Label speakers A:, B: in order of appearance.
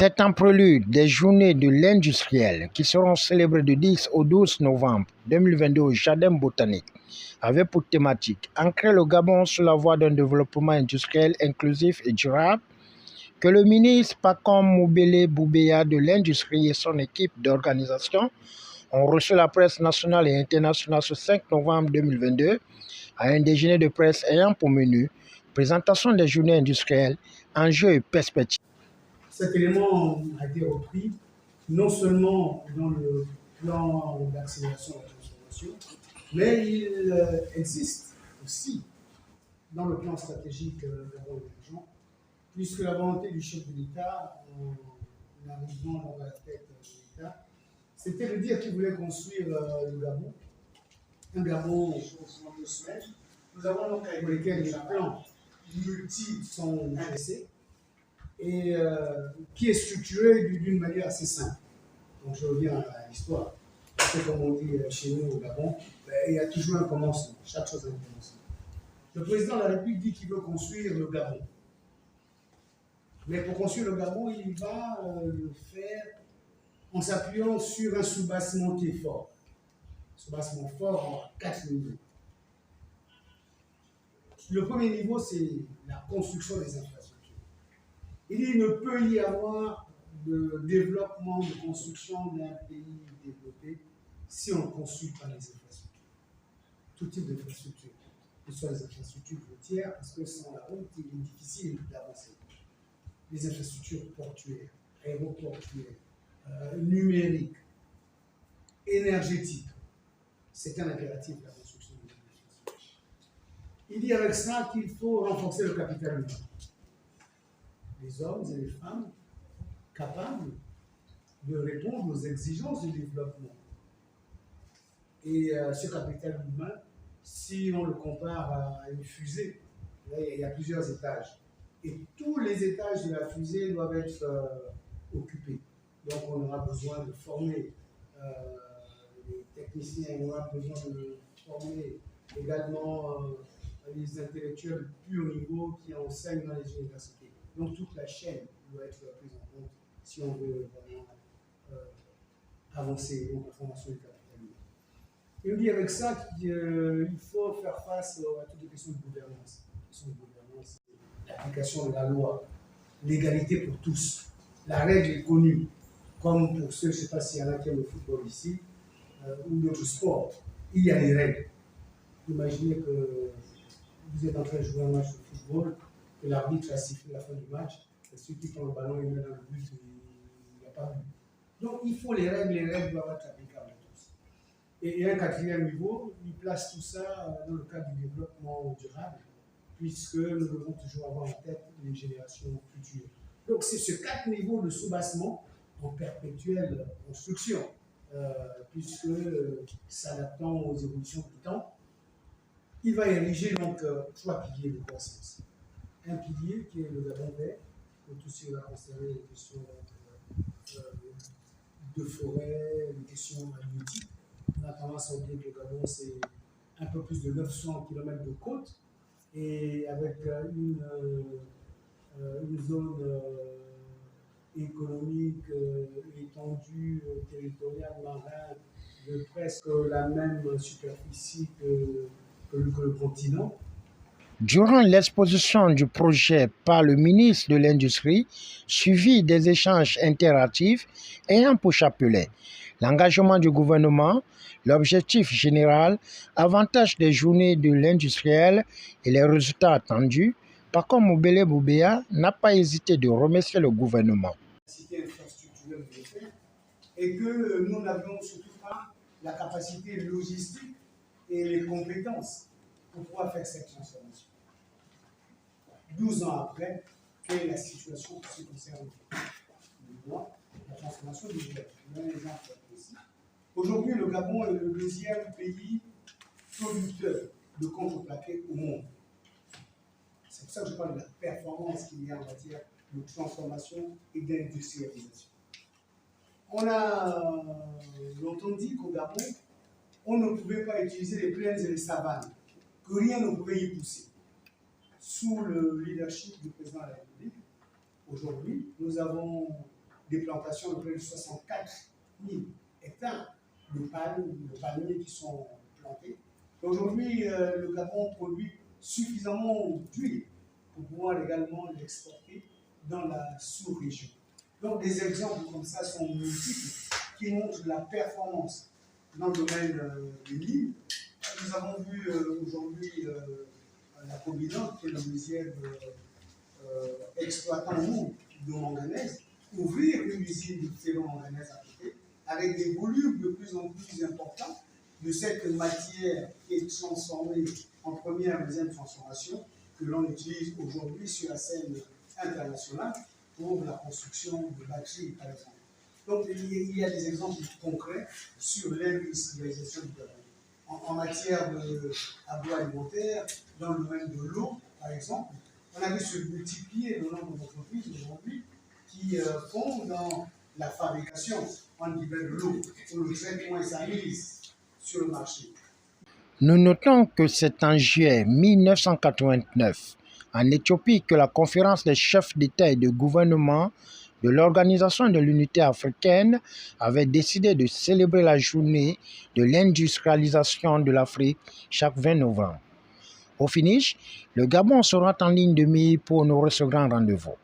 A: C'est un prélude des journées de l'industriel qui seront célébrées du 10 au 12 novembre 2022 au Jardin botanique, avec pour thématique ancrer le Gabon sur la voie d'un développement industriel inclusif et durable, que le ministre Pacom Moubele Boubeya de l'Industrie et son équipe d'organisation ont reçu la presse nationale et internationale ce 5 novembre 2022 à un déjeuner de presse ayant pour menu présentation des journées industrielles, enjeux et perspectives.
B: Cet élément a été repris non seulement dans le plan d'accélération de la transformation, mais il existe aussi dans le plan stratégique Gabon émergent, puisque la volonté du chef de l'État, en arrivant dans la tête de l'État, c'était de dire qu'il voulait construire le Gabon, un Gabon en 2 semaines. Nous avons donc pour lesquels les plans multiples sont dressés et qui est structuré d'une manière assez simple. Donc je reviens à l'histoire. C'est comme on dit chez nous au Gabon, il y a toujours un commencement. Chaque chose a un commencement. Le président de la République dit qu'il veut construire le Gabon. Mais pour construire le Gabon, il va le faire en s'appuyant sur un soubassement qui est fort. Un soubassement fort en 4 niveaux. Le premier niveau, c'est la construction des infrastructures. Il ne peut y avoir de développement, de construction d'un pays développé si on ne construit pas les infrastructures. Tout type d'infrastructures, que ce soit les infrastructures routières, parce que sans la route, il est difficile d'avancer. Les infrastructures portuaires, aéroportuaires, numériques, énergétiques, c'est un impératif la construction des infrastructures. Il dit avec ça qu'il faut renforcer le capital humain. Les hommes et les femmes capables de répondre aux exigences du développement. Et ce capital humain, si on le compare à une fusée, là, il y a plusieurs étages. Et tous les étages de la fusée doivent être occupés. Donc on aura besoin de former les techniciens, on aura besoin de former également les intellectuels de plus haut niveau qui enseignent dans les universités. Donc toute la chaîne doit être prise en compte si on veut vraiment avancer dans la formation du capital humain. Et on dit avec ça qu'il faut faire face à toutes les questions de gouvernance. L'application de la loi, l'égalité pour tous. La règle est connue, comme pour ceux, je ne sais pas s'il y en a qui aiment le football ici, ou d'autres sports. Il y a des règles. Imaginez que vous êtes en train de jouer un match de football, que l'arbitre a sifflé la fin du match, et celui qui prend le ballon, il met dans le but, il n'y a pas but. Donc il faut les règles doivent être applicables à tous. Et un 4e niveau, il place tout ça dans le cadre du développement durable, puisque nous devons toujours avoir en tête les générations futures. Donc c'est ce 4 niveaux de soubassement en perpétuelle construction, puisque s'adaptant aux évolutions du temps, il va ériger donc 3 piliers de croissance. Un pilier qui est le Gabon vert, où tout ce qui va concerner les questions de forêt, les questions halieutiques. On a tendance à oublier que le Gabon, c'est un peu plus de 900 km de côte, et avec une zone économique étendue, territoriale, marine, de presque la même superficie que le continent.
A: Durant l'exposition du projet par le ministre de l'Industrie, suivi des échanges interactifs ayant pour chapelet l'engagement du gouvernement, l'objectif général, avantage des journées de l'industriel et les résultats attendus, Pacom Moubele Boubeya n'a pas hésité de remercier le gouvernement.
B: Et que nous n'avions surtout pas la capacité logistique et les compétences pour pouvoir faire cette transformation. 12 ans après, quelle est la situation qui se concerne la transformation du Gabon? Je donne un exemple précis. Aujourd'hui, le Gabon est le 2e pays producteur de contreplaqué au monde. C'est pour ça que je parle de la performance qu'il y a en matière de transformation et d'industrialisation. On a longtemps dit qu'au Gabon, on ne pouvait pas utiliser les plaines et les savanes, que rien ne pouvait y pousser. Sous le leadership du président de la République, aujourd'hui, nous avons des plantations de près de 64 000 hectares de palmiers qui sont plantés. Aujourd'hui, le Gabon produit suffisamment d'huile pour pouvoir également l'exporter dans la sous-région. Donc des exemples comme ça sont multiples qui montrent la performance dans le domaine de l'île. Nous avons vu aujourd'hui la Combinante, qui est le deuxième exploitant au monde de manganèse, ouvrir une usine de ferro-manganèse à côté, avec des volumes de plus en plus importants de cette matière qui est transformée en première et deuxième transformation, que l'on utilise aujourd'hui sur la scène internationale pour la construction de batteries, par exemple. Donc, il y a des exemples concrets sur l'industrialisation du Gabon. En matière d'agroalimentaire, dans le domaine de l'eau, par exemple, on a vu se multiplier le nombre d'entreprises aujourd'hui qui font dans la fabrication, en guillemets, de l'eau, ou le traitement et sa mise sur le marché.
A: Nous notons que c'est en juillet 1989, en Éthiopie, que la conférence des chefs d'État et de gouvernement de l'Organisation de l'Unité africaine avait décidé de célébrer la journée de l'industrialisation de l'Afrique chaque 20 novembre. Au finish, le Gabon sera en ligne de mire pour honorer ce grand rendez-vous.